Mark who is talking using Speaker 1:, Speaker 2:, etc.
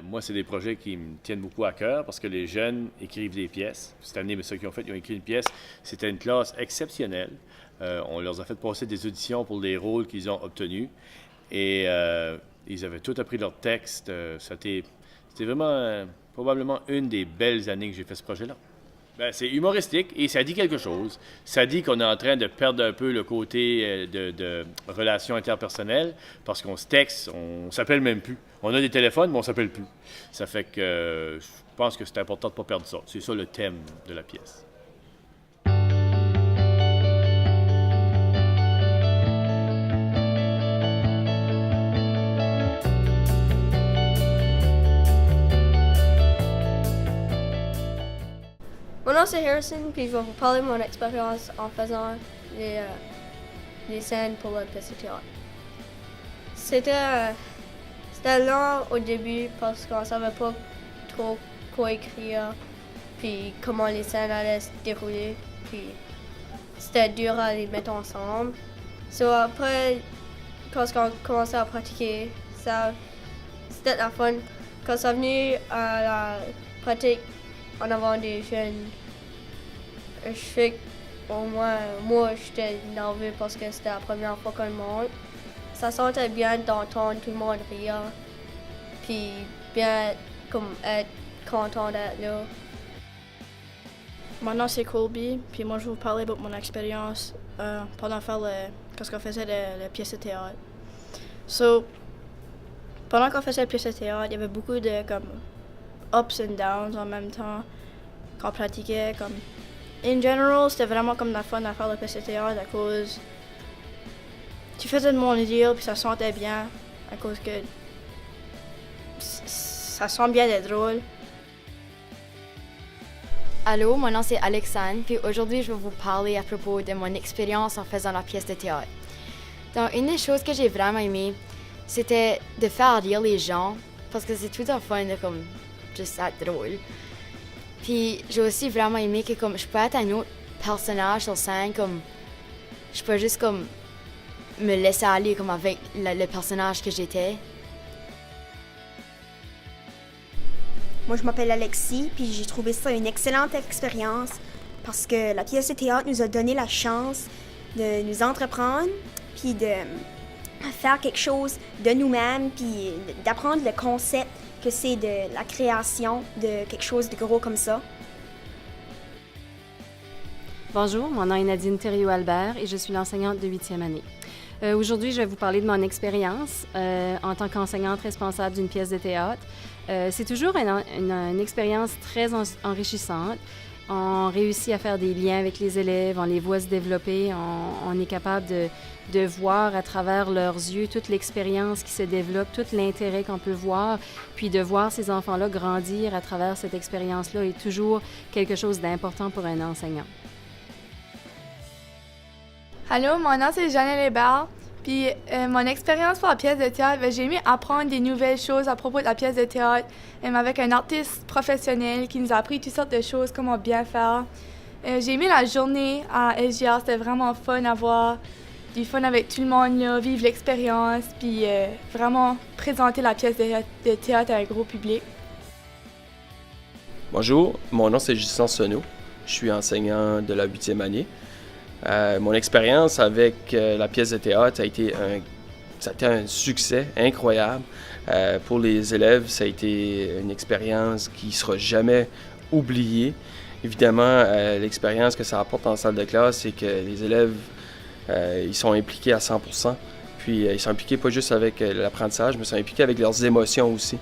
Speaker 1: Moi, c'est des projets qui me tiennent beaucoup à cœur parce que les jeunes écrivent des pièces. Cette année, mais ceux qui ont fait, ils ont écrit une pièce. C'était une classe exceptionnelle. On leur a fait passer des auditions pour les rôles qu'ils ont obtenus. Et ils avaient tout appris leur texte. C'était vraiment probablement une des belles années que j'ai fait ce projet-là. Ben, c'est humoristique et ça dit quelque chose. Ça dit qu'on est en train de perdre un peu le côté de relations interpersonnelles parce qu'on se texte, on s'appelle même plus. On a des téléphones, mais on s'appelle plus. Ça fait que je pense que c'est important de ne pas perdre ça. C'est ça le thème de la pièce.
Speaker 2: Mon nom c'est Harrison, puis je vais vous parler de mon expérience en faisant les scènes pour la pièce de théâtre. C'était long au début parce qu'on savait pas trop quoi écrire, puis comment les scènes allaient se dérouler, puis c'était dur à les mettre ensemble. Après, quand on commençait à pratiquer, c'était la fun. Quand c'est venu à la pratique en avant des jeunes, je sais qu'au moins, moi, j'étais nerveux parce que c'était la première fois qu'on monte. Ça sentait bien d'entendre tout le monde rire, puis bien comme être content d'être là.
Speaker 3: Mon nom c'est Colby, puis moi je vais vous parler de mon expérience pendant quand on faisait la pièce de théâtre. Pendant qu'on faisait la pièce de théâtre, il y avait beaucoup de ups and downs en même temps qu'on pratiquait. In general, c'était vraiment comme la fun à faire la pièce de théâtre à cause tu faisais de mon rire puis ça sentait bien à cause que ça sent bien d'être drôle.
Speaker 4: Allô, mon nom c'est Alexandre, puis aujourd'hui je vais vous parler à propos de mon expérience en faisant la pièce de théâtre. Donc, une des choses que j'ai vraiment aimé, c'était de faire rire les gens, parce que c'est tout le fun de juste être drôle. Puis j'ai aussi vraiment aimé que je peux être un autre personnage sur scène, je peux juste me laisser aller avec le personnage que j'étais.
Speaker 5: Moi, je m'appelle Alexis, puis j'ai trouvé ça une excellente expérience parce que la pièce de théâtre nous a donné la chance de nous entreprendre, puis de faire quelque chose de nous-mêmes, puis d'apprendre le concept que c'est de la création de quelque chose de gros comme ça.
Speaker 6: Bonjour, mon nom est Nadine Thériault-Albert et je suis l'enseignante de 8e année. Aujourd'hui, je vais vous parler de mon expérience en tant qu'enseignante responsable d'une pièce de théâtre. C'est toujours une expérience très enrichissante. On réussit à faire des liens avec les élèves, on les voit se développer, on est capable de voir à travers leurs yeux toute l'expérience qui se développe, tout l'intérêt qu'on peut voir, puis de voir ces enfants-là grandir à travers cette expérience-là est toujours quelque chose d'important pour un enseignant.
Speaker 7: Allô, mon nom c'est Jeanne Lébert. Puis mon expérience pour la pièce de théâtre, j'ai aimé apprendre des nouvelles choses à propos de la pièce de théâtre avec un artiste professionnel qui nous a appris toutes sortes de choses, comment bien faire. J'ai aimé la journée à SGR, c'était vraiment fun avoir du fun avec tout le monde, là, vivre l'expérience, puis vraiment présenter la pièce de théâtre à un gros public.
Speaker 8: Bonjour, mon nom c'est Justin Sonneau, je suis enseignant de la 8e année. Mon expérience avec la pièce de théâtre ça a été un succès incroyable. Pour les élèves, ça a été une expérience qui ne sera jamais oubliée. Évidemment, l'expérience que ça apporte en salle de classe, c'est que les élèves ils sont impliqués à 100%. Puis ils sont impliqués pas juste avec l'apprentissage, mais ils sont impliqués avec leurs émotions aussi.